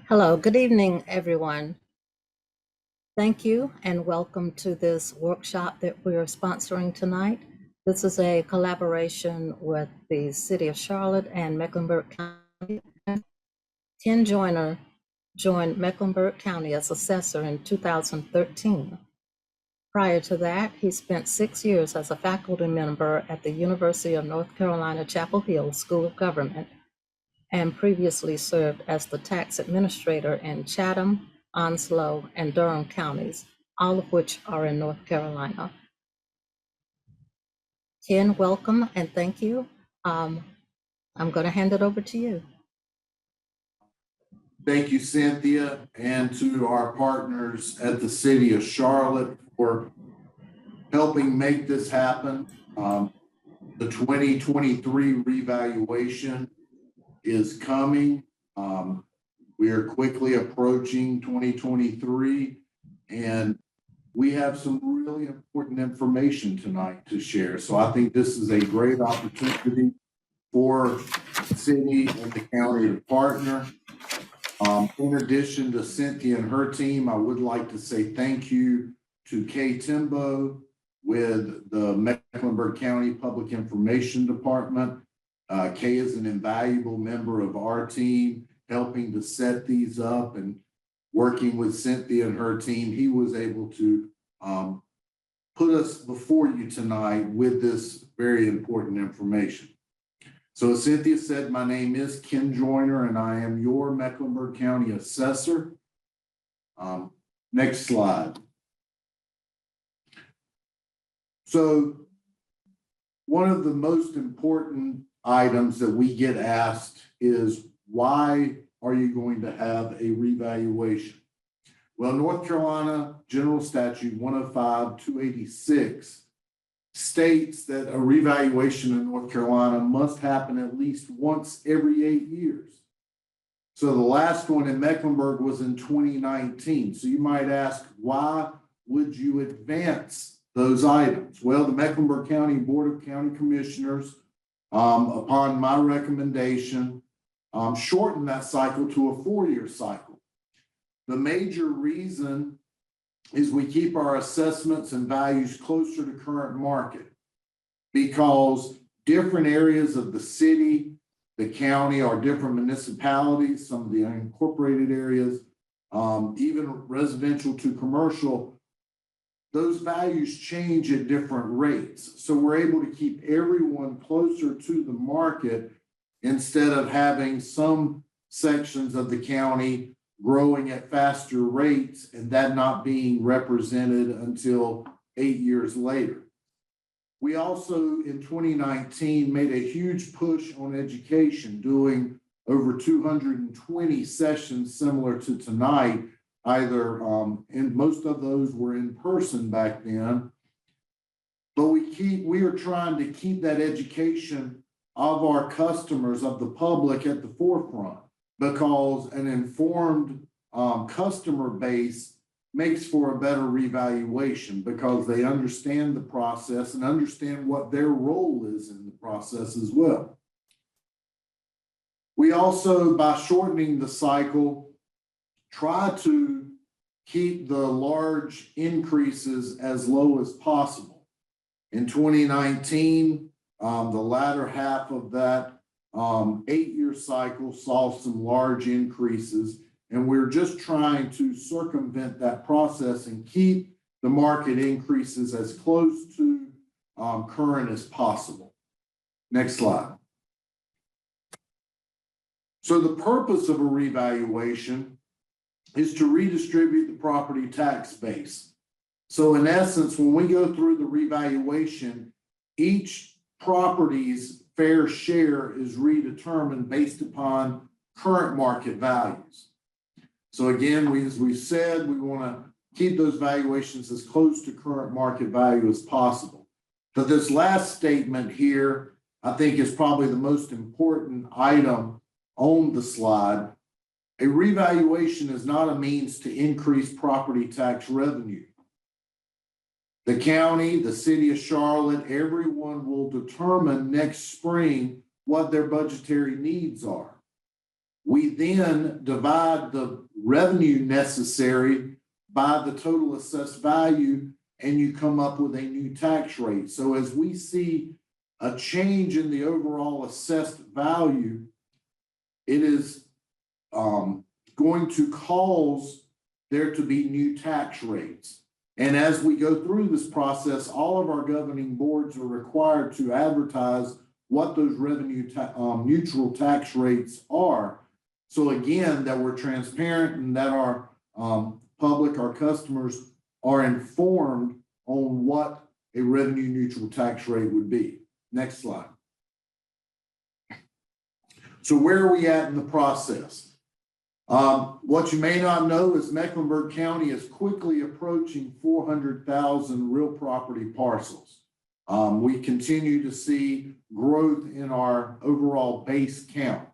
Hello, good evening, everyone. Thank you and welcome to this workshop that we are sponsoring tonight. This is a collaboration with the City of Charlotte and Mecklenburg County. Ken Joyner joined Mecklenburg County as assessor in 2013. Prior to that, he spent 6 years as a faculty member at the University of North Carolina, Chapel Hill School of Government, and previously served as the tax administrator in Chatham, Onslow, and Durham counties, all of which are in North Carolina. Ken, welcome and thank you. I'm going to hand it over to you. Thank you, Cynthia, and to our partners at the City of Charlotte for helping make this happen. The 2023 revaluation is coming. We are quickly approaching 2023, and we have some really important information tonight to share. So I think this is a great opportunity for the city and the county to partner. In addition to Cynthia and her team, I would like to say thank you to Kay Timbo with the Mecklenburg County Public Information Department. Kay is an invaluable member of our team, helping to set these up and working with Cynthia and her team. He was able to put us before you tonight with this very important information. So as Cynthia said, my name is Ken Joyner and I am your Mecklenburg County assessor. Next slide. So one of the most important items that we get asked is, why are you going to have a revaluation? Well, North Carolina General Statute 105-286 states that a revaluation in North Carolina must happen at least once every 8 years. So the last one in Mecklenburg was in 2019. So you might ask, why would you advance those items? Well, the Mecklenburg County Board of County Commissioners, upon my recommendation, shortened that cycle to a 4-year cycle. The major reason is we keep our assessments and values closer to current market, because different areas of the city, the county, or different municipalities, some of the unincorporated areas, even residential to commercial, those values change at different rates. So we're able to keep everyone closer to the market instead of having some sections of the county growing at faster rates and that not being represented until 8 years later. We also, in 2019, made a huge push on education, doing over 220 sessions similar to tonight, either, and most of those were in person back then. But we are trying to keep that education of our customers, of the public, at the forefront, because an informed customer base makes for a better revaluation, because they understand the process and understand what their role is in the process as well. We also, by shortening the cycle, try to keep the large increases as low as possible. In 2019, the latter half of that 8-year cycle saw some large increases, and we're just trying to circumvent that process and keep the market increases as close to current as possible. Next slide. So the purpose of a revaluation is to redistribute the property tax base. So in essence, when we go through the revaluation, each property's fair share is redetermined based upon current market values. So again, as we said, we want to keep those valuations as close to current market value as possible. But this last statement here, I think, is probably the most important item on the slide. A revaluation is not a means to increase property tax revenue. The county, the city of Charlotte, everyone will determine next spring what their budgetary needs are. We then divide the revenue necessary by the total assessed value, and you come up with a new tax rate. So as we see a change in the overall assessed value, it is going to cause there to be new tax rates. And as we go through this process, all of our governing boards are required to advertise what those revenue neutral tax rates are. So again, that we're transparent and that our public, our customers are informed on what a revenue neutral tax rate would be. Next slide. So where are we at in the process? What you may not know is Mecklenburg County is quickly approaching 400,000 real property parcels. We continue to see growth in our overall base count.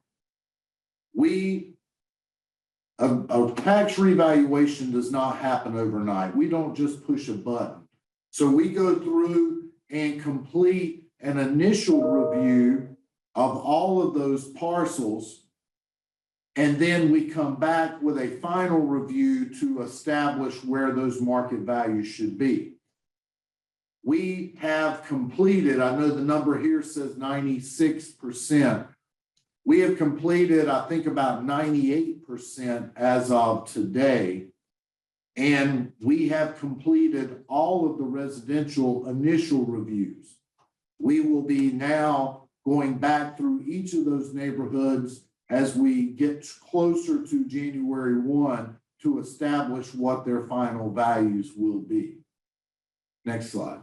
A tax revaluation does not happen overnight. We don't just push a button. So we go through and complete an initial review of all of those parcels, and then we come back with a final review to establish where those market values should be. We have completed, I know the number here says 96%. We have completed, I think, about 98% as of today. And we have completed all of the residential initial reviews. We will be now going back through each of those neighborhoods as we get closer to January 1 to establish what their final values will be. Next slide.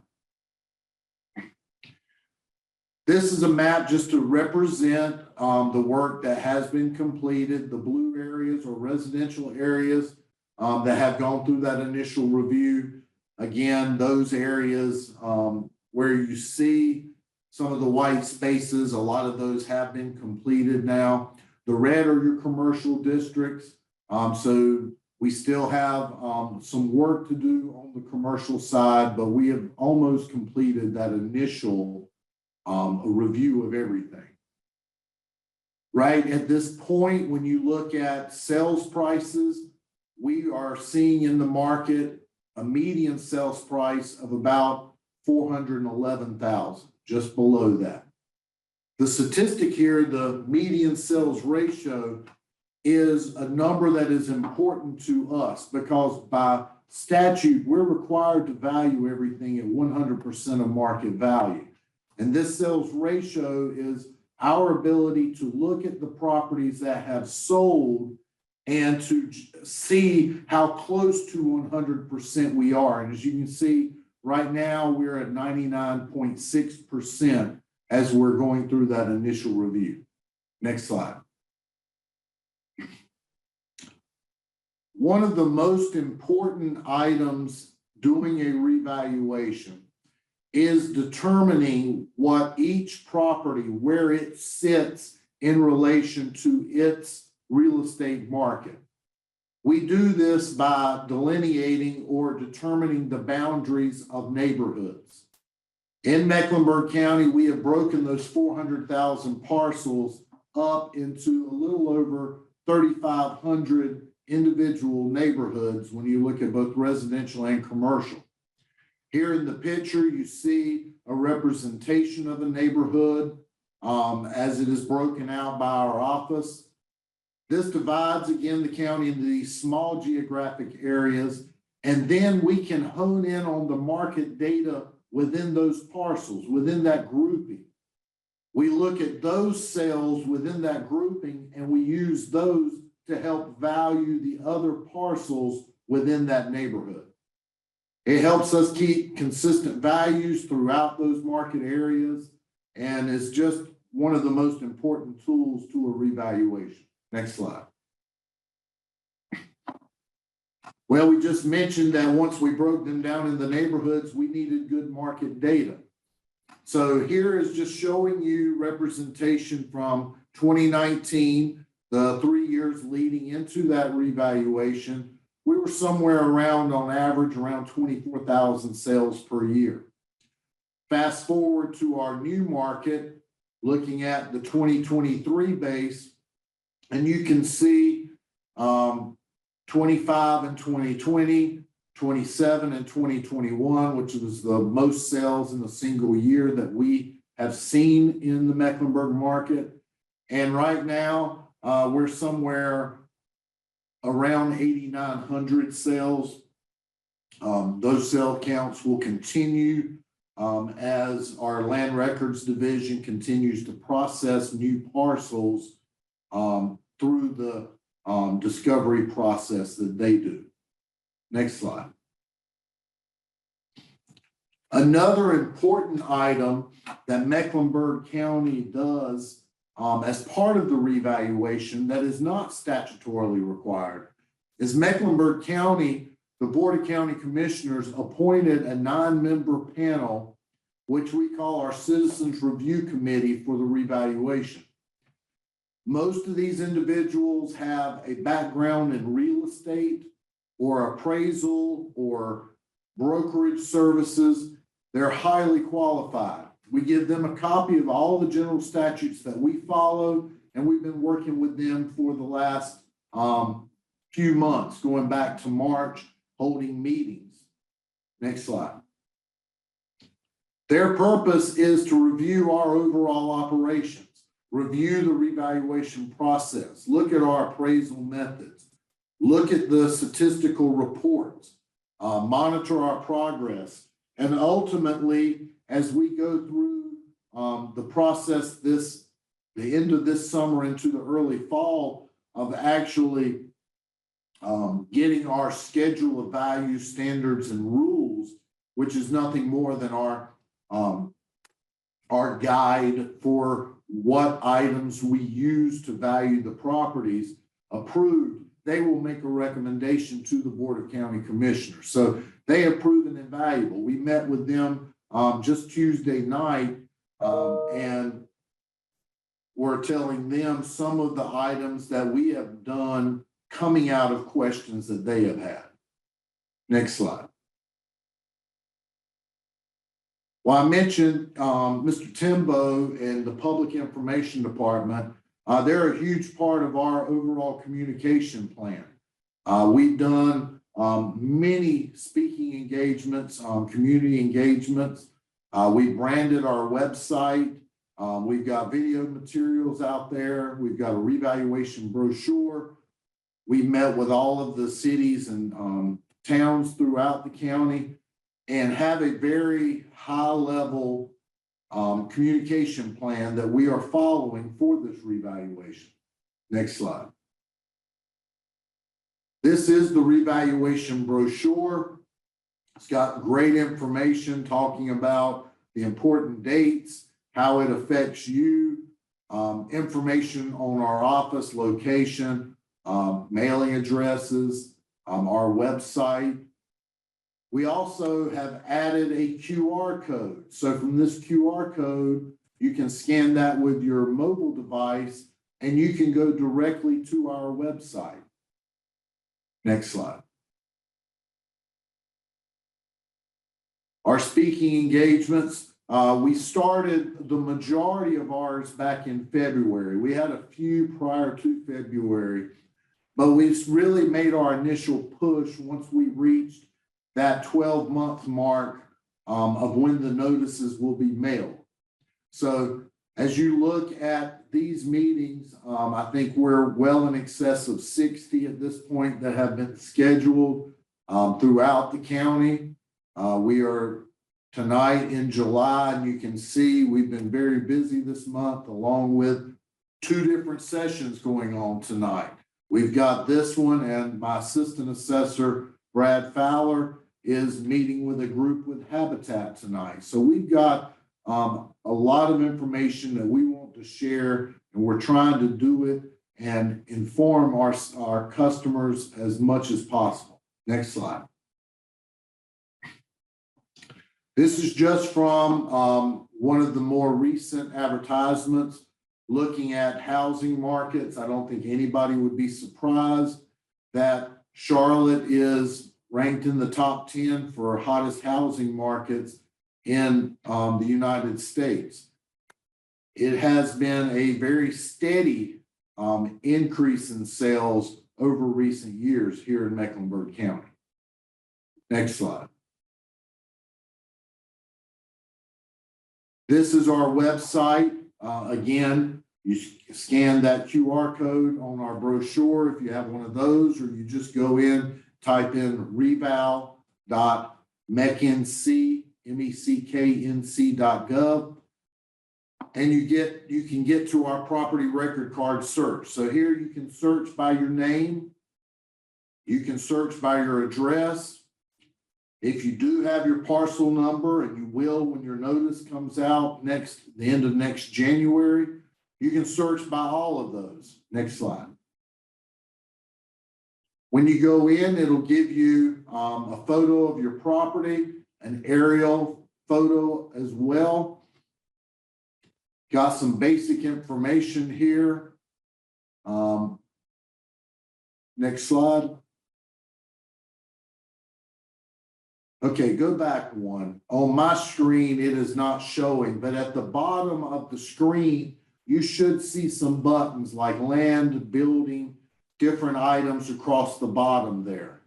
This is a map just to represent the work that has been completed, the blue areas or residential areas that have gone through that initial review. Again, those areas where you see some of the white spaces, a lot of those have been completed now. The red are your commercial districts. So we still have some work to do on the commercial side, but we have almost completed that initial review of everything. Right at this point, when you look at sales prices, we are seeing in the market a median sales price of about $411,000, just below that. The statistic here, the median sales ratio, is a number that is important to us because by statute, we're required to value everything at 100% of market value. And this sales ratio is our ability to look at the properties that have sold and to see how close to 100% we are. And as you can see, right now we're at 99.6% as we're going through that initial review. Next slide. One of the most important items doing a revaluation is determining what each property, where it sits in relation to its real estate market. We do this by delineating or determining the boundaries of neighborhoods. In Mecklenburg County, we have broken those 400,000 parcels up into a little over 3,500 individual neighborhoods when you look at both residential and commercial. Here in the picture, you see a representation of a neighborhood as it is broken out by our office. This divides, again, the county into these small geographic areas, and then we can hone in on the market data within those parcels, within that grouping. We look at those sales within that grouping, and we use those to help value the other parcels within that neighborhood. It helps us keep consistent values throughout those market areas and is just one of the most important tools to a revaluation. Next slide. Well, we just mentioned that once we broke them down in the neighborhoods, we needed good market data. So here is just showing you representation from 2019, the 3 years leading into that revaluation. We were somewhere around, on average, around 24,000 sales per year. Fast forward to our new market, looking at the 2023 base, And you can see 25 in 2020, 27 in 2021, which was the most sales in a single year that we have seen in the Mecklenburg market. And right now, we're somewhere around 8,900 sales. Those sale counts will continue as our land records division continues to process new parcels through the discovery process that they do. Next slide. Another important item that Mecklenburg County does as part of the revaluation that is not statutorily required is Mecklenburg County, the Board of County Commissioners appointed a 9-member panel, which we call our Citizens Review Committee for the revaluation. Most of these individuals have a background in real estate or appraisal or brokerage services. They're highly qualified. We give them a copy of all the general statutes that we follow, and we've been working with them for the last few months, going back to March, holding meetings. Next slide. Their purpose is to review our overall operations, review the revaluation process, look at our appraisal methods, look at the statistical reports, monitor our progress, and ultimately, as we go through the process the end of this summer into the early fall of actually getting our schedule of value standards and rules, which is nothing more than our guide for what items we use to value the properties approved, they will make a recommendation to the Board of County Commissioners. So they have proven invaluable. We met with them just Tuesday night and we're telling them some of the items that we have done coming out of questions that they have had. Next slide. Well, I mentioned Mr. Timbo and the Public Information Department. They're a huge part of our overall communication plan. We've done many speaking engagements, community engagements. We branded our website. We've got video materials out there. We've got a revaluation brochure. We met with all of the cities and towns throughout the county and have a very high level communication plan that we are following for this revaluation. Next slide. This is the revaluation brochure. It's got great information talking about the important dates, how it affects you, information on our office location, mailing addresses, our website. We also have added a QR code. So from this QR code, you can scan that with your mobile device and you can go directly to our website. Next slide. Our speaking engagements, we started the majority of ours back in February. We had a few prior to February, but we've really made our initial push once we reached that 12-month mark of when the notices will be mailed. So as you look at these meetings, I think we're well in excess of 60 at this point that have been scheduled throughout the county. We are tonight in July, and you can see we've been very busy this month, along with 2 different sessions going on tonight. We've got this one, and my assistant assessor, Brad Fowler, is meeting with a group with Habitat tonight. So we've got a lot of information that we want to share, and we're trying to do it and inform our customers as much as possible. Next slide. This is just from one of the more recent advertisements looking at housing markets. I don't think anybody would be surprised that Charlotte is ranked in the top 10 for hottest housing markets in the United States. It has been a very steady increase in sales over recent years here in Mecklenburg County. Next slide. This is our website. Again, you scan that QR code on our brochure if you have one of those, or you just go in, type in reval.mecknc.gov, and you can get to our property record card search. So here you can search by your name, you can search by your address. If you do have your parcel number, and you will when your notice comes out the end of next January, you can search by all of those. Next slide. When you go in, it'll give you a photo of your property, an aerial photo as well. Got some basic information here. Next slide. Okay, go back one. On my screen, it is not showing, but at the bottom of the screen, you should see some buttons like land, building, different items across the bottom there.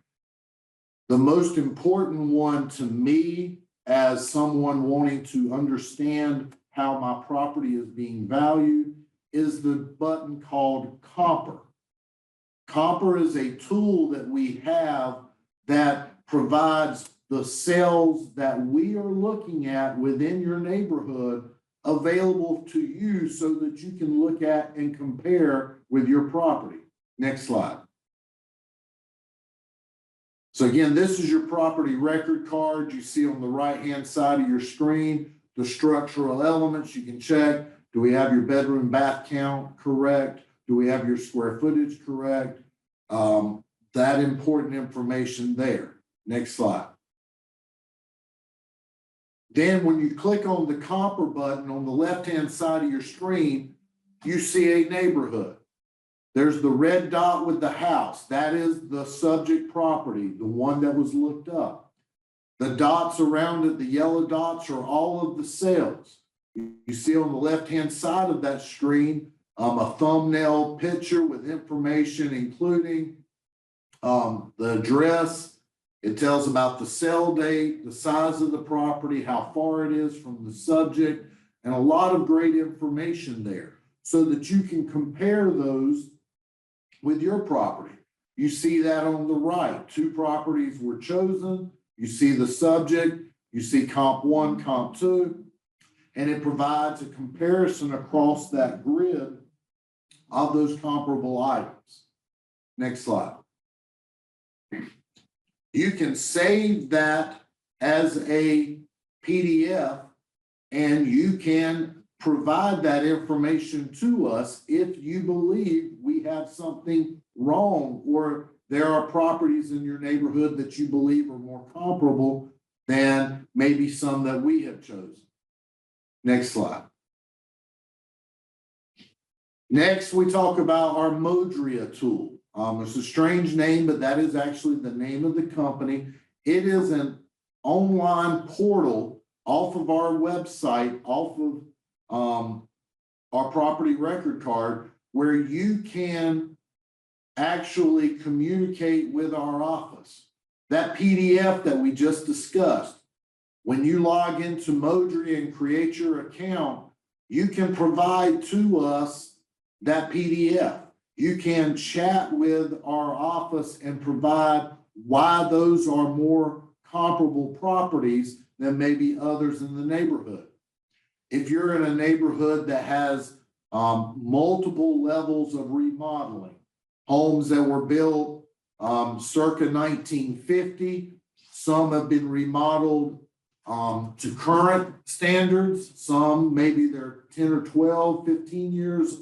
The most important one to me, as someone wanting to understand how my property is being valued, is the button called Comper. Comper is a tool that we have that provides the sales that we are looking at within your neighborhood available to you so that you can look at and compare with your property. Next slide. So again, this is your property record card. You see on the right-hand side of your screen, the structural elements you can check. Do we have your bedroom bath count correct? Do we have your square footage correct? That important information there. Next slide. Then when you click on the Comper button on the left-hand side of your screen, you see a neighborhood. There's the red dot with the house. That is the subject property, the one that was looked up. The dots around it, the yellow dots, are all of the sales. You see on the left-hand side of that screen, a thumbnail picture with information, including the address. It tells about the sale date, the size of the property, how far it is from the subject, and a lot of great information there so that you can compare those with your property. You see that on the right. 2 properties were chosen. You see the subject, you see comp 1, comp 2, and it provides a comparison across that grid of those comparable items. Next slide. You can save that as a PDF, and you can provide that information to us if you believe we have something wrong, or there are properties in your neighborhood that you believe are more comparable than maybe some that we have chosen. Next slide. Next, we talk about our Modria tool. It's a strange name, but that is actually the name of the company. It is an online portal off of our website, off of our property record card, where you can actually communicate with our office. That PDF that we just discussed, when you log into Modria and create your account, you can provide to us that PDF. You can chat with our office and provide why those are more comparable properties than maybe others in the neighborhood. If you're in a neighborhood that has multiple levels of remodeling, homes that were built circa 1950, some have been remodeled to current standards, some maybe they're 10 or 12, 15 years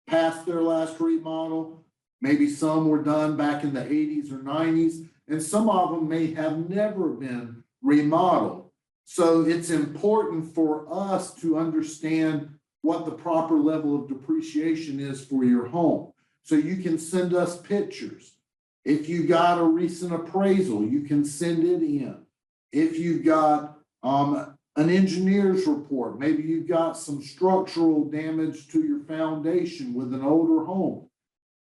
past their last remodel. Maybe some were done back in the 80s or 90s, and some of them may have never been remodeled. So it's important for us to understand what the proper level of depreciation is for your home. So you can send us pictures. If you got a recent appraisal, you can send it in. If you've got an engineer's report, maybe you've got some structural damage to your foundation with an older home,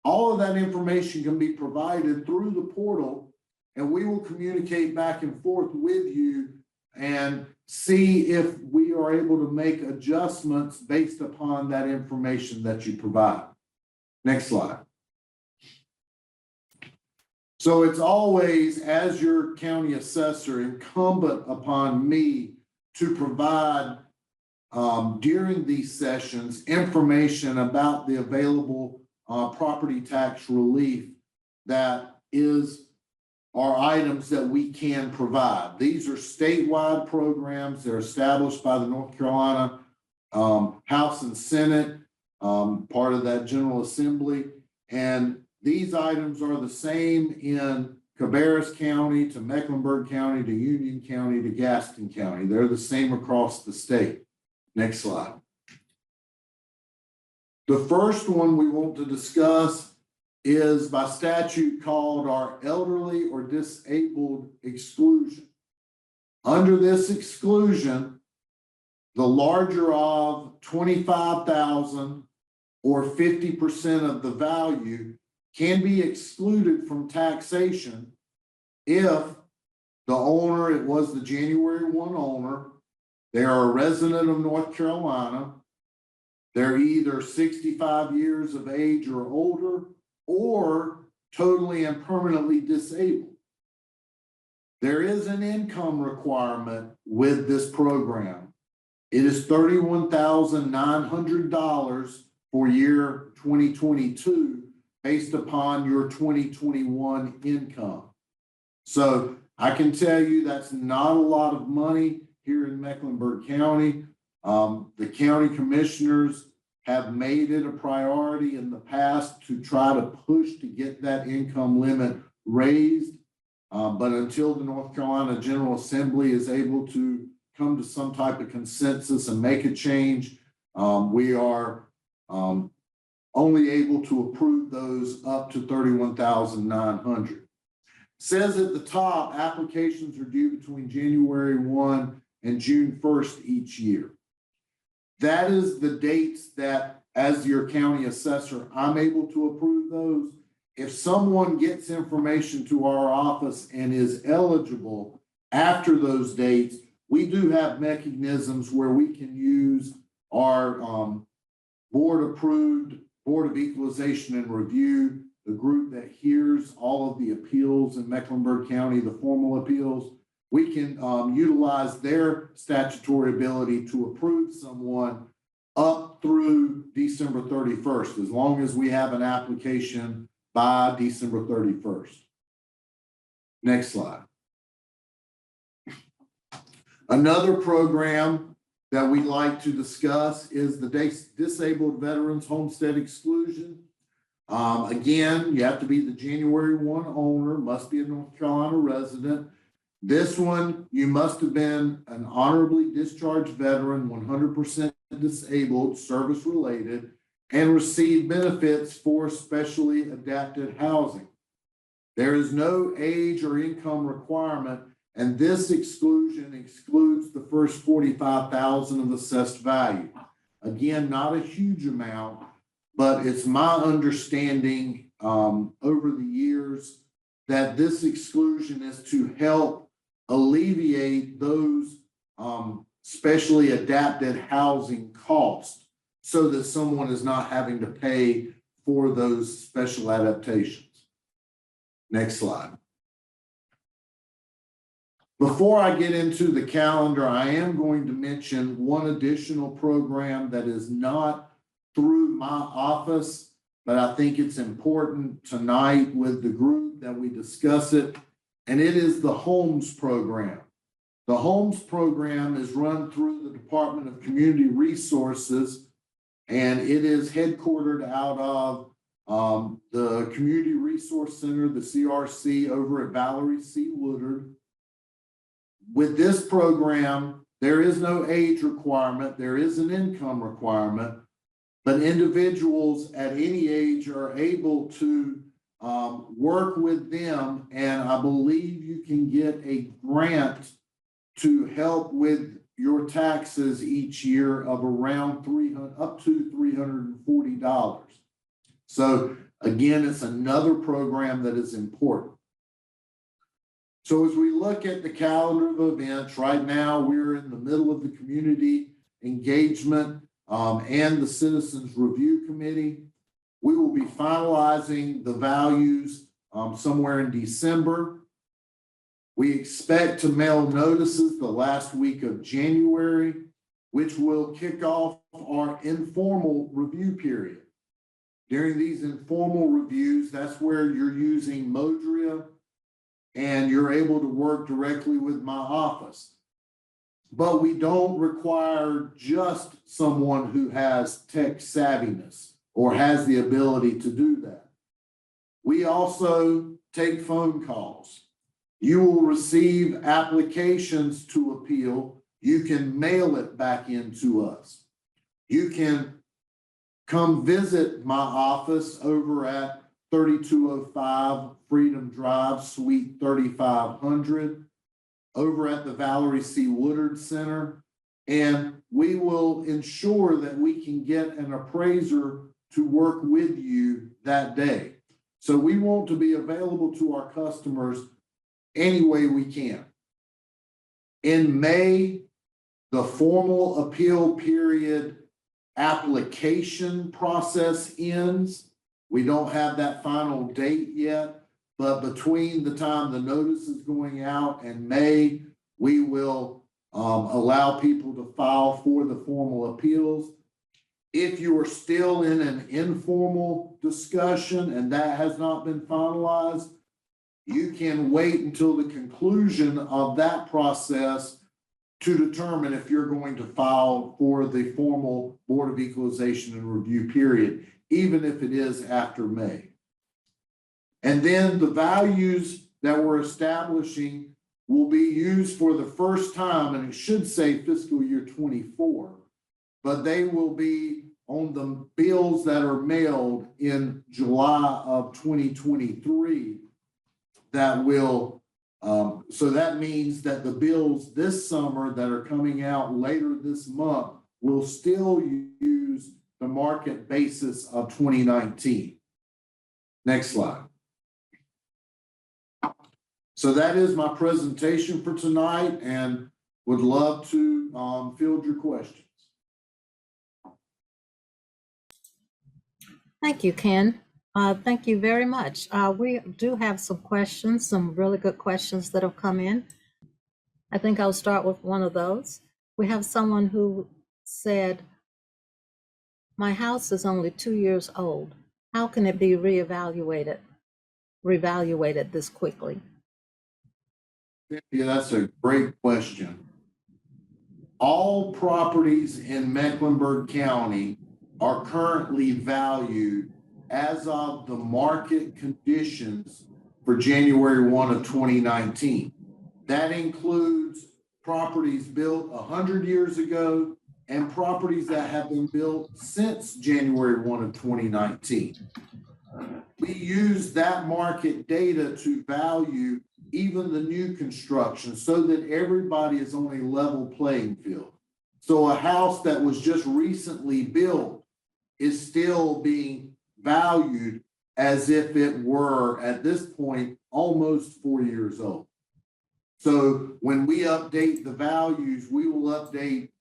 all of that information can be provided through the portal, and we will communicate back and forth with you and see if we are able to make adjustments based upon that information that you provide. Next slide. So it's always, as your county assessor, incumbent upon me to provide during these sessions information about the available property tax relief that are items that we can provide. These are statewide programs. They're established by the North Carolina House and Senate, part of that General Assembly. And these items are the same in Cabarrus County to Mecklenburg County to Union County to Gaston County. They're the same across the state. Next slide. The first one we want to discuss is by statute called our elderly or disabled exclusion. Under this exclusion, the larger of 25,000 or 50% of the value can be excluded from taxation if the owner, it was the January 1 owner, they are a resident of North Carolina, they're either 65 years of age or older, or totally and permanently disabled. There is an income requirement with this program. It is $31,900 for year 2022 based upon your 2021 income. So I can tell you that's not a lot of money here in Mecklenburg County. The county commissioners have made it a priority in the past to try to push to get that income limit raised. But until the North Carolina General Assembly is able to come to some type of consensus and make a change, we are only able to approve those up to $31,900. Says at the top, applications are due between January 1 and June 1st each year. That is the dates that, as your county assessor, I'm able to approve those. If someone gets information to our office and is eligible after those dates, we do have mechanisms where we can use our board-approved Board of Equalization and Review, the group that hears all of the appeals in Mecklenburg County, the formal appeals. We can utilize their statutory ability to approve someone up through December 31st, as long as we have an application by December 31st. Next slide. Another program that we'd like to discuss is the Disabled Veterans Homestead Exclusion. Again, you have to be the January 1 owner, must be a North Carolina resident. This one, you must have been an honorably discharged veteran, 100% disabled, service related, and received benefits for specially adapted housing. There is no age or income requirement, and this exclusion excludes the first $45,000 of assessed value. Again, not a huge amount, but it's my understanding over the years that this exclusion is to help alleviate those specially adapted housing costs so that someone is not having to pay for those special adaptations. Next slide. Before I get into the calendar, I am going to mention one additional program that is not through my office, but I think it's important tonight with the group that we discuss it, and it is the HOMES program. The HOMES program is run through the Department of Community Resources, and it is headquartered out of the Community Resource Center, the CRC, over at Valerie C. Woodard. With this program, there is no age requirement, there is an income requirement, but individuals at any age are able to work with them, and I believe you can get a grant to help with your taxes each year of around up to $340. So Again, it's another program that is important. So as we look at the calendar of events, right now we're in the middle of the community engagement and the Citizens Review Committee. We will be finalizing the values somewhere in December. We expect to mail notices the last week of January, which will kick off our informal review period. During these informal reviews, that's where you're using Modria and you're able to work directly with my office. But we don't require just someone who has tech savviness or has the ability to do that. We also take phone calls. You will receive applications to appeal. You can mail it back into us. You can come visit my office over at 3205 Freedom Drive, Suite 3500, over at the Valerie C. Woodard Center, and we will ensure that we can get an appraiser to work with you that day. So we want to be available to our customers any way we can. In May, the formal appeal period application process ends. We don't have that final date yet, but between the time the notice is going out and May, we will allow people to file for the formal appeals. If you are still in an informal discussion and that has not been finalized, you can wait until the conclusion of that process to determine if you're going to file for the formal Board of Equalization and Review period, even if it is after May. And then the values that we're establishing will be used for the first time, and it should say fiscal year 24, but they will be on the bills that are mailed in July of 2023 that will so that means that the bills this summer that are coming out later this month will still use the market basis of 2019. Next slide. So that is my presentation for tonight and would love to field your questions. Thank you, Ken. Thank you very much. We do have some questions, some really good questions that have come in. I think I'll start with one of those. We have someone who said, my house is only 2 years old. How can it be reevaluated this quickly? Yeah, that's a great question. All properties in Mecklenburg County are currently valued as of the market conditions for January 1 of 2019. That includes properties built 100 years ago and properties that have been built since January 1 of 2019. We use that market data to value even the new construction so that everybody is on a level playing field. So a house that was just recently built is still being valued as if it were at this point almost 4 years old. So when we update the values, we will update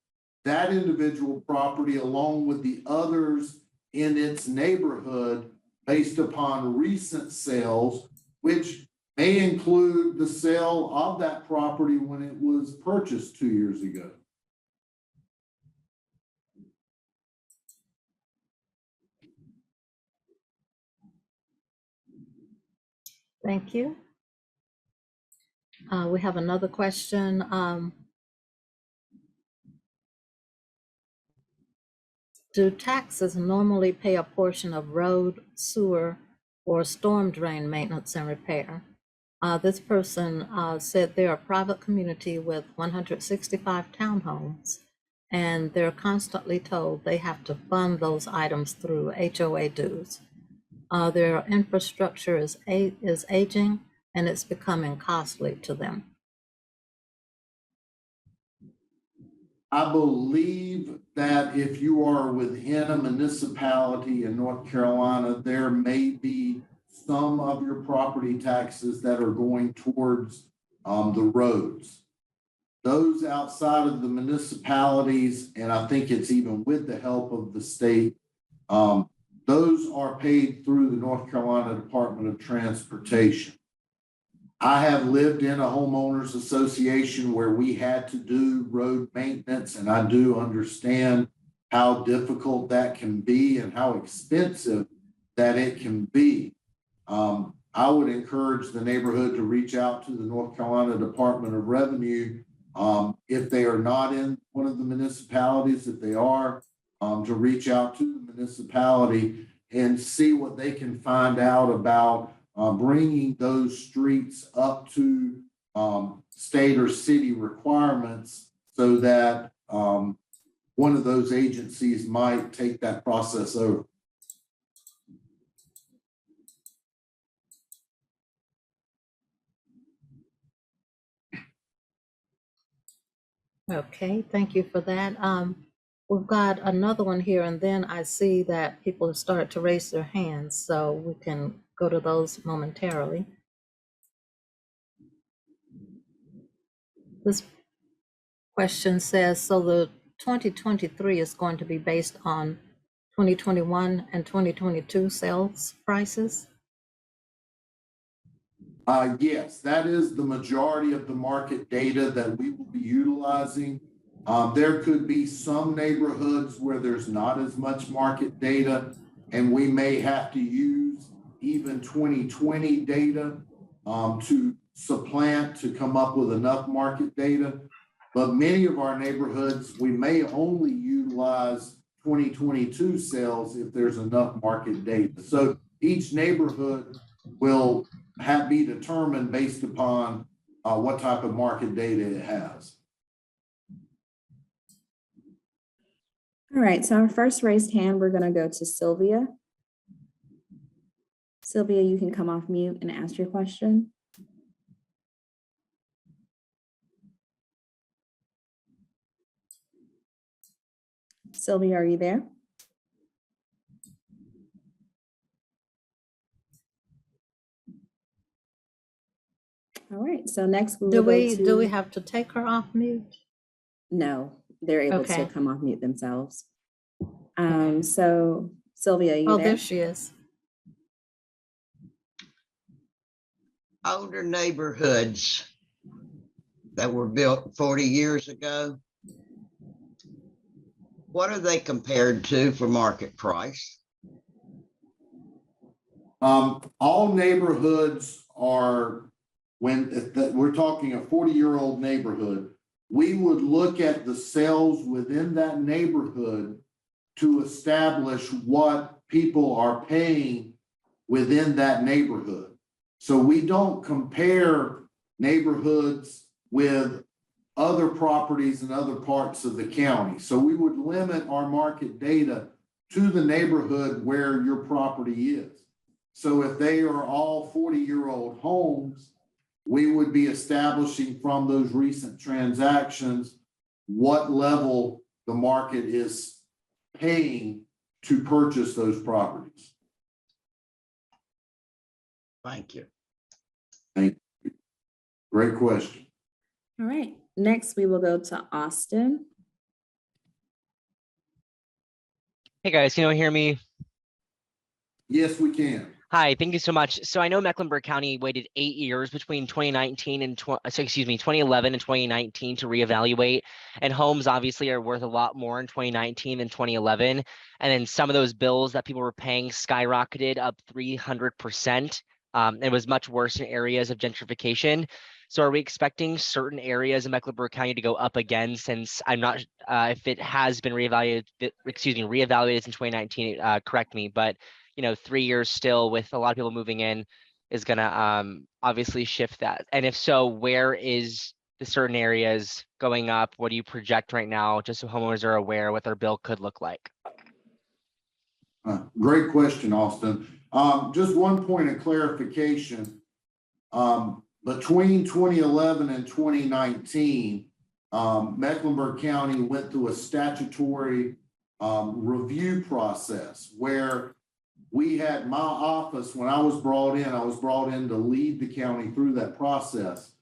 that individual property along with the others in its neighborhood based upon recent sales, which may include the sale of that property when it was purchased 2 years ago. Thank you. We have another question. Do taxes normally pay a portion of road, sewer, or storm drain maintenance and repair? This person said they're a private community with 165 townhomes, and they're constantly told they have to fund those items through HOA dues. Their infrastructure is aging, and it's becoming costly to them. I believe that if you are within a municipality in North Carolina, there may be some of your property taxes that are going towards the roads. Those outside of the municipalities, and I think it's even with the help of the state, those are paid through the North Carolina Department of Transportation. I have lived in a homeowners association where we had to do road maintenance, and I do understand how difficult that can be and how expensive that it can be. I would encourage the neighborhood to reach out to the North Carolina Department of Revenue if they are not in one of the municipalities. If they are, to reach out to the municipality and see what they can find out about bringing those streets up to state or city requirements, so that one of those agencies might take that process over. Okay, thank you for that. We've got another one here, and then I see that people have started to raise their hands, so we can go to those momentarily. This question says, so the 2023 is going to be based on 2021 and 2022 sales prices? Yes, that is the majority of the market data that we will be utilizing. There could be some neighborhoods where there's not as much market data, and we may have to use even 2020 data to supplant to come up with enough market data. But many of our neighborhoods, we may only utilize 2022 sales if there's enough market data. So each neighborhood will be determined based upon what type of market data it has. All right, so our first raised hand, we're going to go to Sylvia. Sylvia, you can come off mute and ask your question. Sylvia, are you there? All right, so next we will go to... Do we have to take her off mute? No, they're able Okay. to come off mute themselves. So Sylvia, are you there? There she is. Older neighborhoods that were built 40 years ago, what are they compared to for market price? All neighborhoods are, when we're talking a 40-year-old neighborhood, we would look at the sales within that neighborhood to establish what people are paying within that neighborhood. So we don't compare neighborhoods with other properties in other parts of the county. So we would limit our market data to the neighborhood where your property is. So if they are all 40-year-old homes, we would be establishing from those recent transactions what level the market is paying to purchase those properties. Thank you. Thank you. Great question. All right, next we will go to Austin. Hey guys, can you hear me? Yes, we can. Hi, thank you so much. So I know Mecklenburg County waited 8 years between 2019 and 2011 and 2019 to reevaluate, and homes obviously are worth a lot more in 2019 than 2011. And then some of those bills that people were paying skyrocketed up 300%. It was much worse in areas of gentrification. So are we expecting certain areas in Mecklenburg County to go up again, since I'm not if it has been reevaluated in 2019, correct me, but 3 years still with a lot of people moving in is gonna obviously shift that. And if so, where is the certain areas going up? What do you project right now, just so homeowners are aware what their bill could look like? Great question, Austin. Just one point of clarification. Between 2011 and 2019, Mecklenburg County went through a statutory review process where we had my office, when I was brought in to lead the county through that process.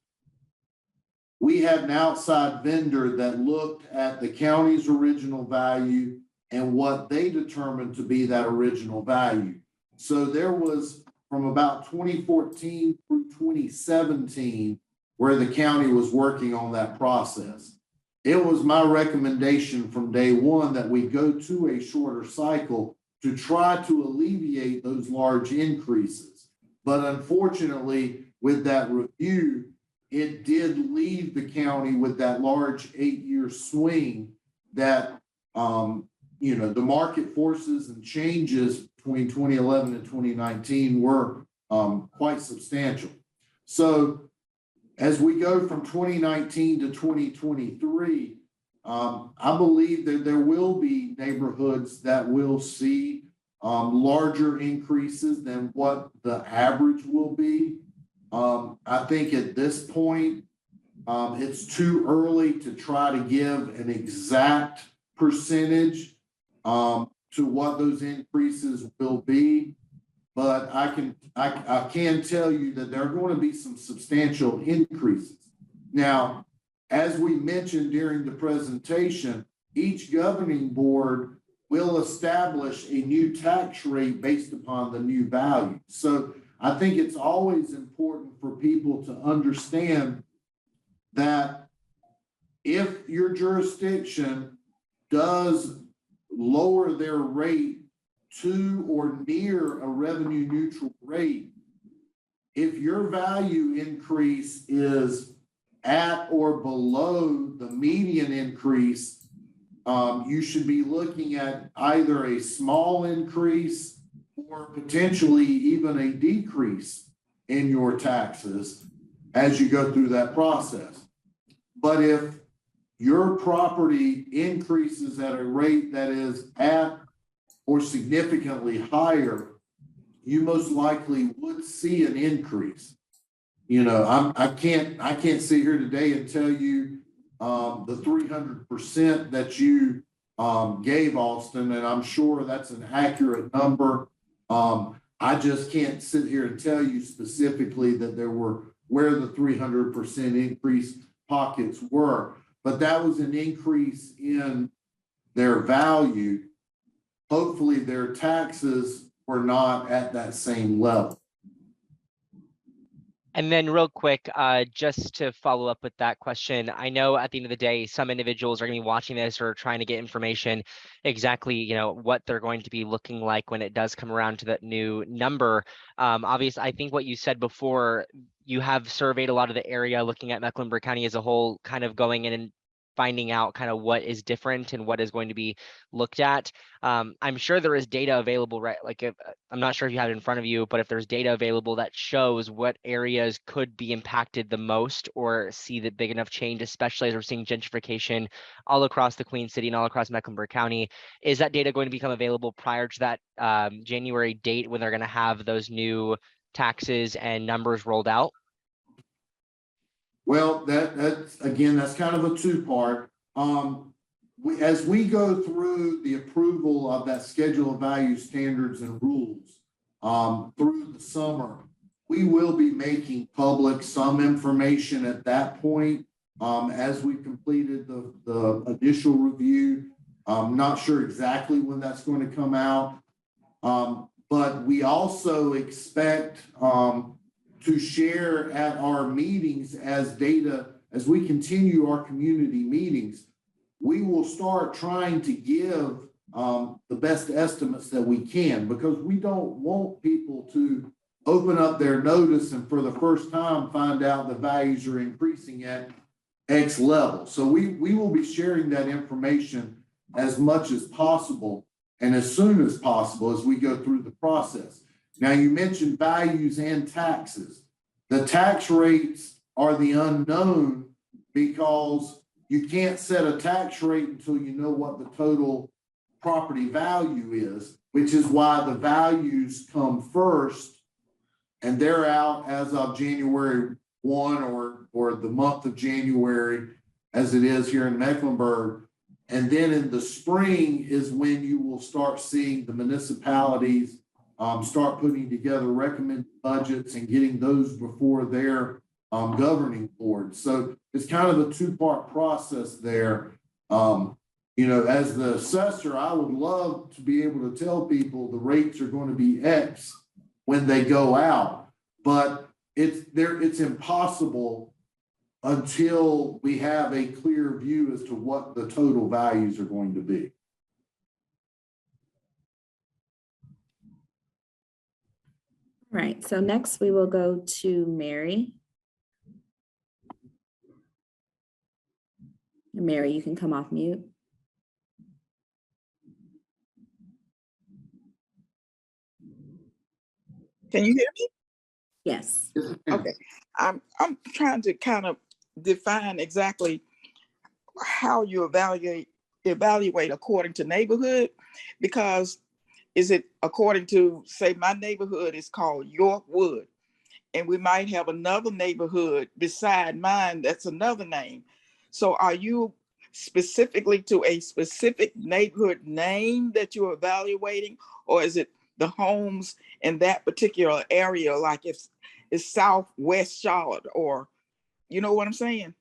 We had an outside vendor that looked at the county's original value and what they determined to be that original value. So there was from about 2014 through 2017 where the county was working on that process. It was my recommendation from day one that we go to a shorter cycle to try to alleviate those large increases. But unfortunately, with that review, it did leave the county with that large 8-year swing that, the market forces and changes between 2011 and 2019 were quite substantial. So as we go from 2019 to 2023, I believe that there will be neighborhoods that will see larger increases than what the average will be. I think at this point, it's too early to try to give an exact percentage to what those increases will be. But I can tell you that there are going to be some substantial increases. Now, as we mentioned during the presentation, each governing board will establish a new tax rate based upon the new value. So I think it's always important for people to understand that if your jurisdiction does lower their rate to or near a revenue neutral rate, if your value increase is at or below the median increase, you should be looking at either a small increase or potentially even a decrease in your taxes as you go through that process. But if your property increases at a rate that is at or significantly higher, you most likely would see an increase. I can't sit here today and tell you the 300% that you gave, Austin, and I'm sure that's an accurate number. I just can't sit here and tell you specifically that there were where the 300% increase pockets were, but that was an increase in their value. Hopefully their taxes were not at that same level. And then real quick, just to follow up with that question, I know at the end of the day, some individuals are going to be watching this or trying to get information exactly, what they're going to be looking like when it does come around to that new number. Obviously, I think what you said before, you have surveyed a lot of the area, looking at Mecklenburg County as a whole, kind of going in and finding out kind of what is different and what is going to be looked at. I'm sure there is data available, right? Like I'm not sure if you have it in front of you, but if there's data available that shows what areas could be impacted the most or see the big enough change, especially as we're seeing gentrification all across the Queen City and all across Mecklenburg County, is that data going to become available prior to that January date when they're going to have those new taxes and numbers rolled out? Well, that's kind of a two-part. As we go through the approval of that schedule of value standards and rules through the summer, we will be making public some information at that point as we completed the initial review. I'm not sure exactly when that's going to come out, but we also expect to share at our meetings as data, as we continue our community meetings, we will start trying to give the best estimates that we can, because we don't want people to open up their notice and for the first time find out the values are increasing at X level. So we will be sharing that information as much as possible and as soon as possible as we go through the process. Now, you mentioned values and taxes. The tax rates are the unknown because you can't set a tax rate until you know what the total property value is, which is why the values come first, and they're out as of January 1 or the month of January. as it is here in Mecklenburg. And then in the spring is when you will start seeing the municipalities start putting together recommended budgets and getting those before their governing board. So it's kind of a two-part process there. You know, as the assessor, I would love to be able to tell people the rates are going to be X when they go out, but it's impossible until we have a clear view as to what the total values are going to be. All right, so next we will go to Mary. Mary, you can come off mute. Can you hear me? Yes. Okay. I'm trying to kind of define exactly how you evaluate according to neighborhood, because is it according to, say, my neighborhood is called Yorkwood, and we might have another neighborhood beside mine that's another name. So are you specifically to a specific neighborhood name that you're evaluating, or is it the homes in that particular area, like if it's Southwest Charlotte, or you know what I'm saying?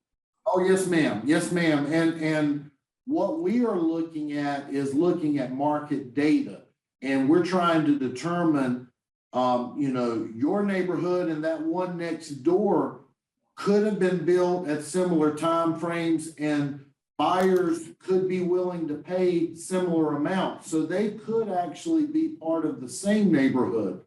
Oh, yes, ma'am. Yes, ma'am. And what we are looking at is looking at market data, and we're trying to determine, you know, your neighborhood and that one next door could have been built at similar timeframes, and buyers could be willing to pay similar amounts. So they could actually be part of the same neighborhood.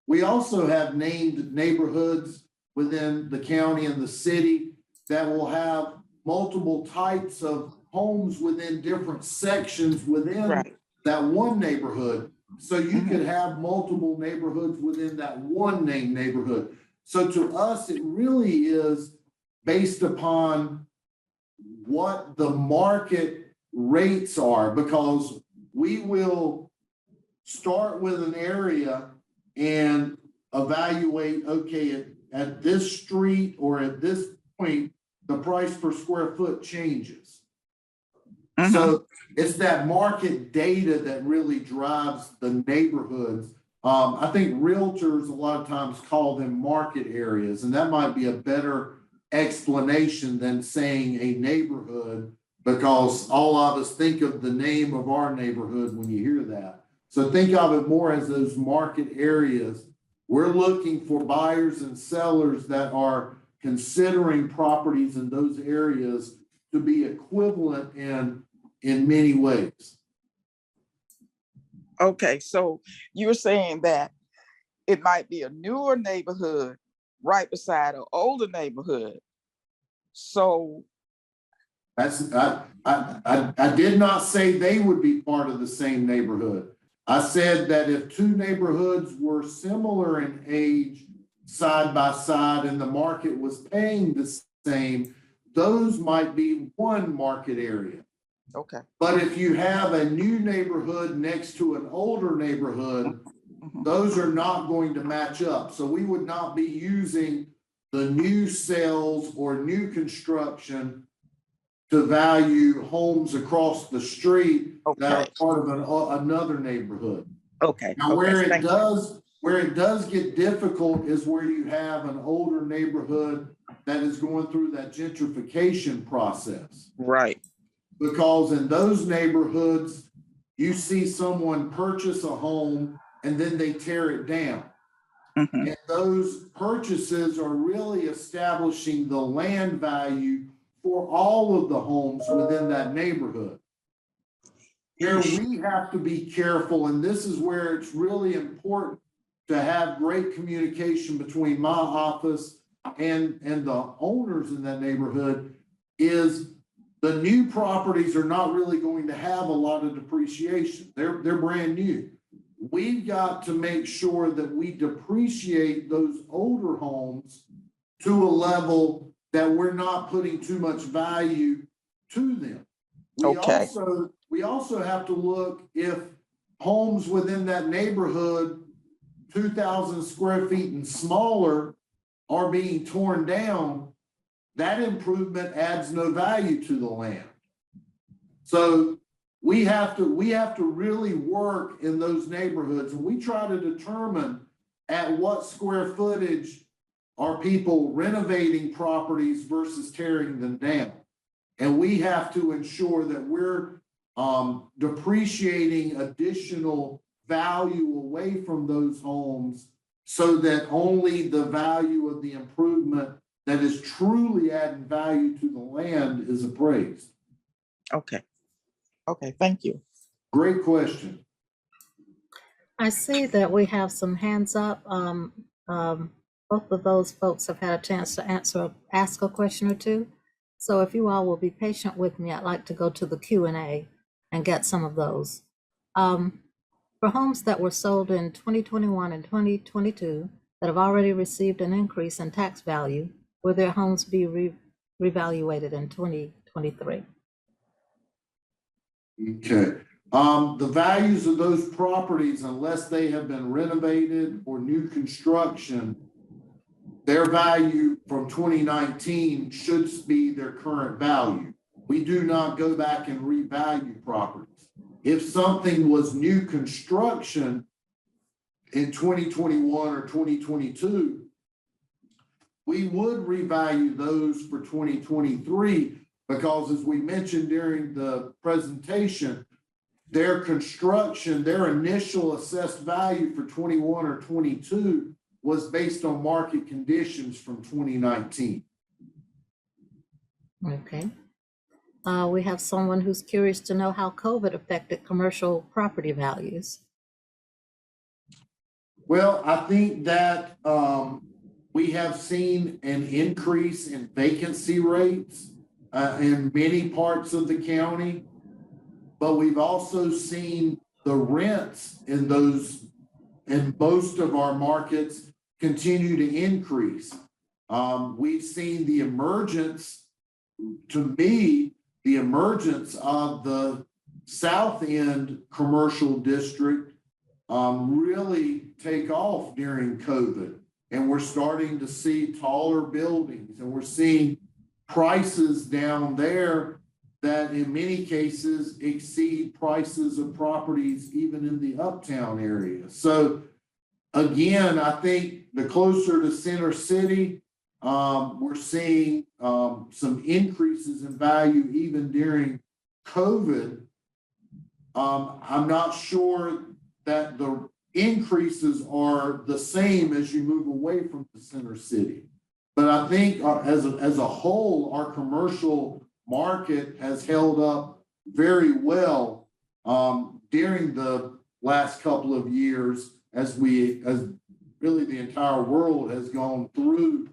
We also have named neighborhoods within the county and the city that will have multiple types of homes within different sections within that one neighborhood. So you could have multiple neighborhoods within that one named neighborhood. So to us, it really is based upon what the market rates are, because we will start with an area and evaluate, okay, at this street or at this point, the price per square foot changes. So it's that market data that really drives the neighborhoods. I think realtors a lot of times call them market areas, and that might be a better explanation than saying a neighborhood, because all of us think of the name of our neighborhood when you hear that. So think of it more as those market areas. We're looking for buyers and sellers that are considering properties in those areas to be equivalent in many ways. Okay, so you're saying that it might be a newer neighborhood right beside an older neighborhood. So That's I did not say they would be part of the same neighborhood. I said that if two neighborhoods were similar in age, side by side, and the market was paying the same, those might be one market area. okay. But if you have a new neighborhood next to an older neighborhood, those are not going to match up. So we would not be using the new sales or new construction to value homes across the street that are part of another neighborhood. Okay. Now, where it does get difficult is where you have an older neighborhood that is going through that gentrification process. Right. Because in those neighborhoods, you see someone purchase a home and then they tear it down. And those purchases are really establishing the land value for all of the homes within that neighborhood. Where we have to be careful, and this is where it's really important to have great communication between my office and the owners in that neighborhood, is the new properties are not really going to have a lot of depreciation. They're brand new. We've got to make sure that we depreciate those older homes to a level that we're not putting too much value to them. We also have to look if homes within that neighborhood, 2,000 square feet and smaller, are being torn down. that improvement adds no value to the land. So we have to really work in those neighborhoods, and we try to determine at what square footage are people renovating properties versus tearing them down. And we have to ensure that we're depreciating additional value away from those homes so that only the value of the improvement that is truly adding value to the land is appraised. Okay. Okay, thank you. Great question. I see that we have some hands up. Both of those folks have had a chance to ask a question or two. So if you all will be patient with me, I'd like to go to the Q&A and get some of those. For homes that were sold in 2021 and 2022 that have already received an increase in tax value, will their homes be revaluated in 2023? Okay. The values of those properties, unless they have been renovated or new construction, their value from 2019 should be their current value. We do not go back and revalue properties. If something was new construction in 2021 or 2022, we would revalue those for 2023 because, as we mentioned during the presentation, their construction, their initial assessed value for 21 or 22 was based on market conditions from 2019. Okay. We have someone who's curious to know how COVID affected commercial property values. Well, I think that we have seen an increase in vacancy rates in many parts of the county, but we've also seen the rents in most of our markets continue to increase. We've seen the emergence, to me, the emergence of the South End commercial district really take off during COVID. And we're starting to see taller buildings, and we're seeing prices down there that in many cases exceed prices of properties even in the uptown area. So again, I think the closer to center city, we're seeing some increases in value even during COVID. I'm not sure that the increases are the same as you move away from the center city. But I think as a whole, our commercial market has held up very well during the last couple of years as really the entire world has gone through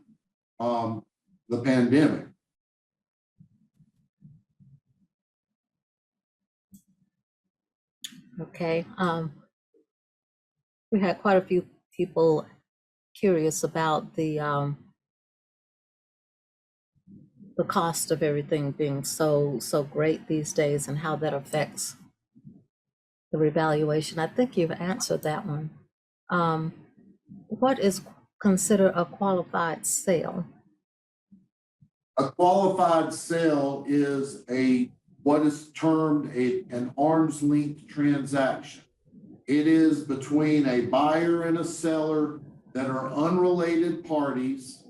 the pandemic. Okay. We had quite a few people curious about the cost of everything being so great these days and how that affects the revaluation. I think you've answered that one. What is considered a qualified sale? A qualified sale is what is termed an arm's length transaction. It is between a buyer and a seller that are unrelated parties.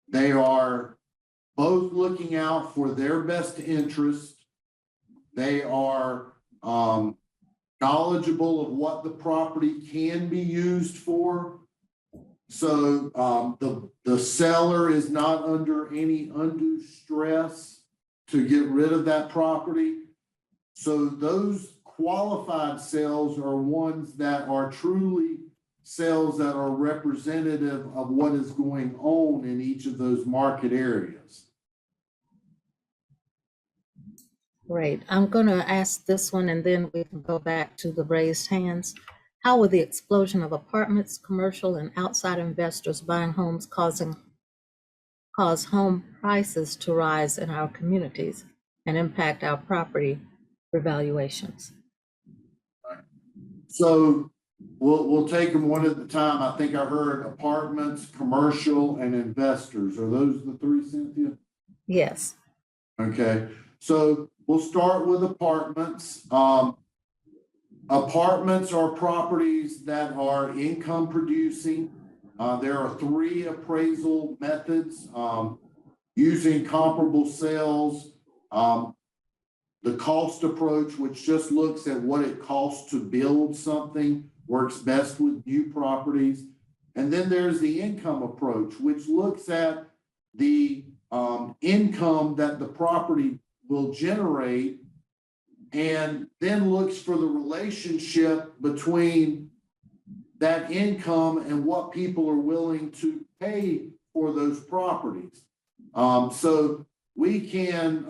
They are both looking out for their best interest. They are knowledgeable of what the property can be used for. So the seller is not under any undue stress to get rid of that property. So those qualified sales are ones that are truly sales that are representative of what is going on in each of those market areas. Great. I'm going to ask this one and then we can go back to the raised hands. How will the explosion of apartments, commercial, and outside investors buying homes cause home prices to rise in our communities and impact our property revaluations? So We'll take them one at a time. I think I heard apartments, commercial, and investors. Are those the three, Cynthia? Yes. Okay, so we'll start with apartments. Apartments are properties that are income producing. There are 3 appraisal methods, using comparable sales, the cost approach, which just looks at what it costs to build something, works best with new properties. And then there's the income approach, which looks at the income that the property will generate and then looks for the relationship between that income and what people are willing to pay for those properties. So we can,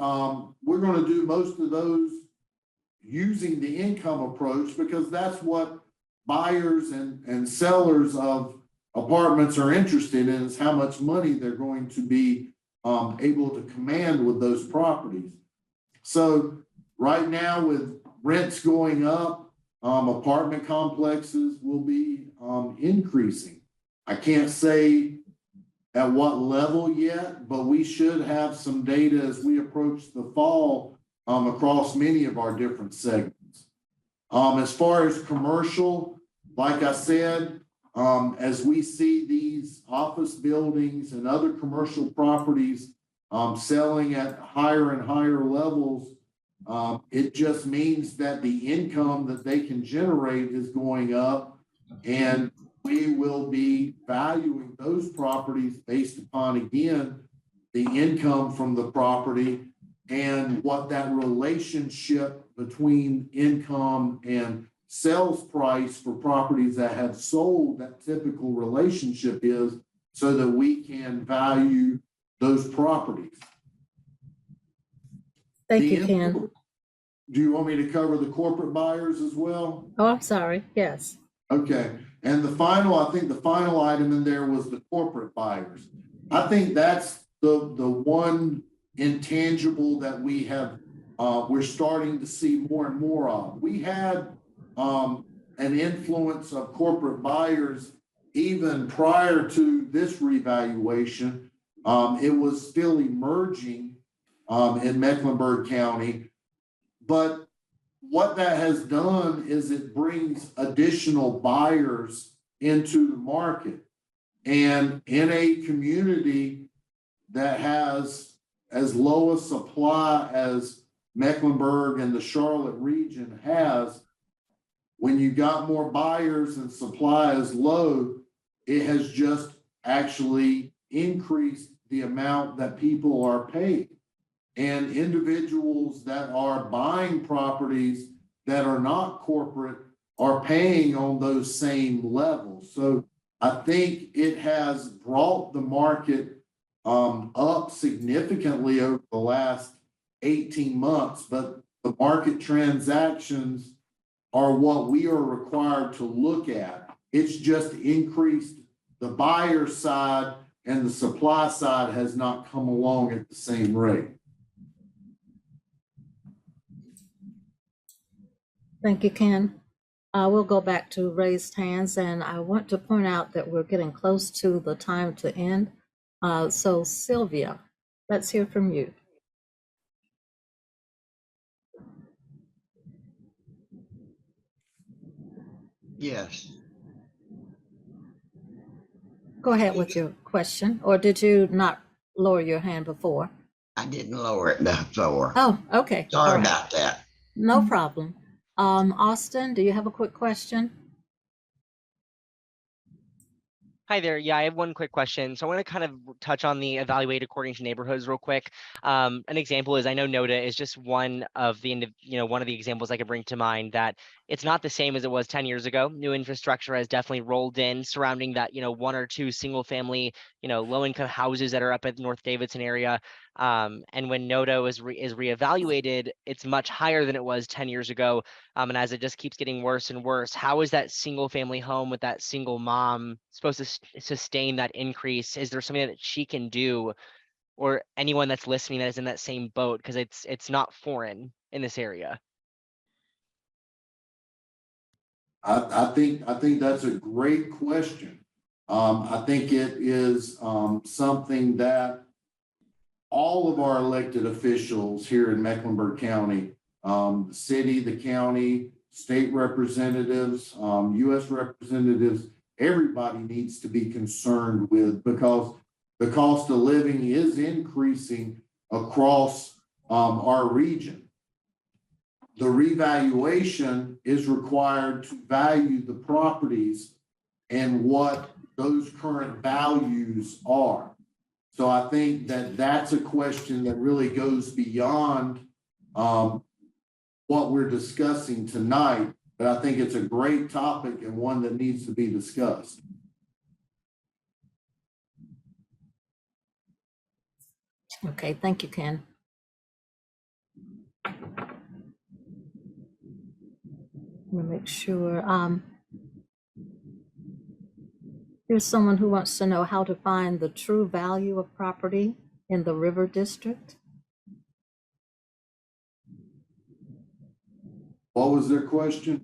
we're going to do most of those using the income approach because that's what buyers and sellers of apartments are interested in, is how much money they're going to be able to command with those properties. So right now with rents going up, apartment complexes will be increasing. I can't say at what level yet, but we should have some data as we approach the fall across many of our different segments. As far as commercial, like I said, as we see these office buildings and other commercial properties selling at higher and higher levels, it just means that the income that they can generate is going up, and we will be valuing those properties based upon, again, the income from the property and what that relationship between income and sales price for properties that have sold, that typical relationship is, so that we can value those properties. Thank you, Ken. Do you want me to cover the corporate buyers as well? Oh, I'm sorry. Yes. Okay, and the final, I think the final item in there was the corporate buyers. I think that's the one intangible that we have, we're starting to see more and more of. We had an influence of corporate buyers even prior to this revaluation. It was still emerging in Mecklenburg County, but what that has done is it brings additional buyers into the market. And in a community that has as low a supply as Mecklenburg and the Charlotte region has, when you got more buyers and supply is low, it has just actually increased the amount that people are paid. And individuals that are buying properties that are not corporate are paying on those same levels. So I think it has brought the market up significantly over the last 18 months, but the market transactions are what we are required to look at. It's just increased the buyer side, and the supply side has not come along at the same rate. Thank you, Ken. We'll go back to raised hands, and I want to point out that we're getting close to the time to end. So Sylvia, let's hear from you. Yes. Go ahead with your question, or did you not lower your hand before? I didn't lower it before. Oh, okay. All Sorry right. about that. No problem. Austin, do you have a quick question? Hi there. Yeah, I have one quick question. So I want to kind of touch on the evaluate according to neighborhoods real quick. An example is, I know NODA is just one of the, one of the examples I could bring to mind, that it's not the same as it was 10 years ago. New infrastructure has definitely rolled in surrounding that, 1 or 2 single family, low income houses that are up at North Davidson area. And when NODA is reevaluated, it's much higher than it was 10 years ago. And as it just keeps getting worse and worse, how is that single family home with that single mom supposed to sustain that increase? Is there something that she can do, or anyone that's listening that is in that same boat? Because it's not foreign in this area. I think that's a great question. I think it is, something that all of our elected officials here in Mecklenburg County, the city, the county, state representatives, US representatives, everybody needs to be concerned with, because the cost of living is increasing across, our region. The revaluation is required to value the properties and what those current values are. So I think that that's a question that really goes beyond what we're discussing tonight, but I think it's a great topic and one that needs to be discussed. Okay, thank you, Ken. Let me make sure. Here's someone who wants to know how to find the true value of property in the River District. What was their question?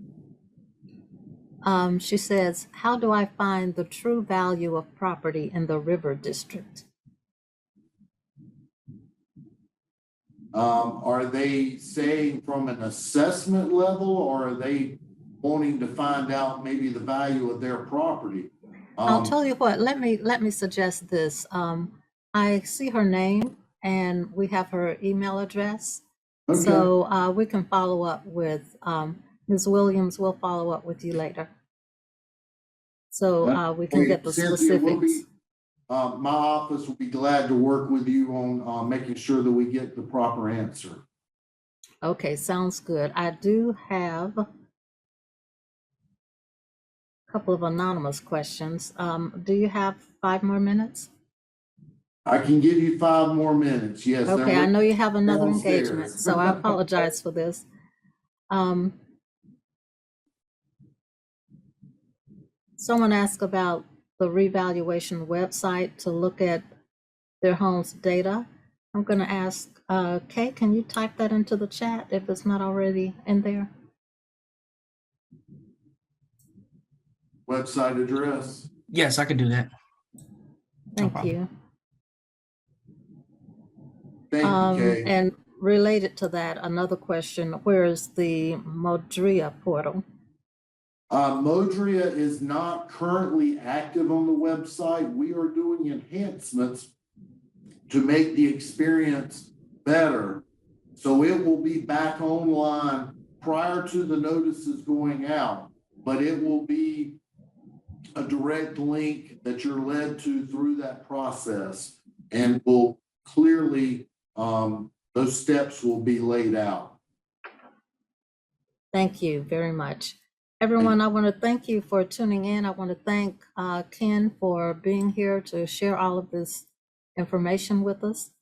She says, how do I find the true value of property in the River District? Are they saying from an assessment level, or are they wanting to find out maybe the value of their property? I'll tell you what, let me suggest this. I see her name and we have her email address. Okay. So we can follow up with Ms. Williams. We'll follow up with you later. So we can get the Cynthia, specifics. my office will be glad to work with you on making sure that we get the proper answer. Okay, sounds good. I do have a couple of anonymous questions. Do you have 5 more minutes? I can give you 5 more minutes. Yes. they're Okay, I know you have another downstairs. engagement, so I apologize for this. Someone asked about the revaluation website to look at their home's data. I'm going to ask Kay, can you type that into the chat if it's not already in there? Website address. Yes, I could do that. Thank problem. you. Thank you, Kay. And related to that, another question, where is the Modria portal? Modria is not currently active on the website. We are doing enhancements to make the experience better. So it will be back online prior to the notices going out, but it will be a direct link that you're led to through that process, and will clearly, those steps will be laid out. Thank you very much. Everyone, I want to thank you for tuning in. I want to thank Ken for being here to share all of this information with us.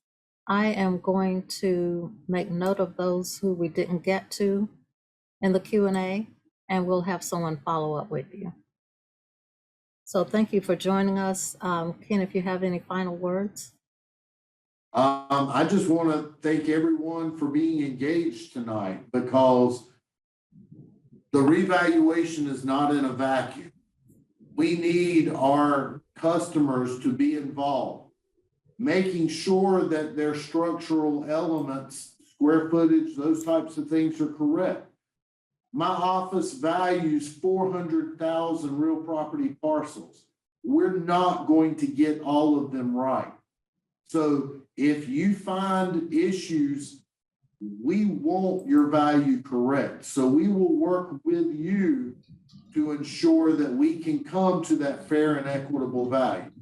I am going to make note of those who we didn't get to in the Q&A, and we'll have someone follow up with you. So thank you for joining us. Ken, if you have any final words. I just want to thank everyone for being engaged tonight, because the revaluation is not in a vacuum. We need our customers to be involved, making sure that their structural elements, square footage, those types of things are correct. My office values 400,000 real property parcels. We're not going to get all of them right. So if you find issues, we want your value correct. So we will work with you to ensure that we can come to that fair and equitable value.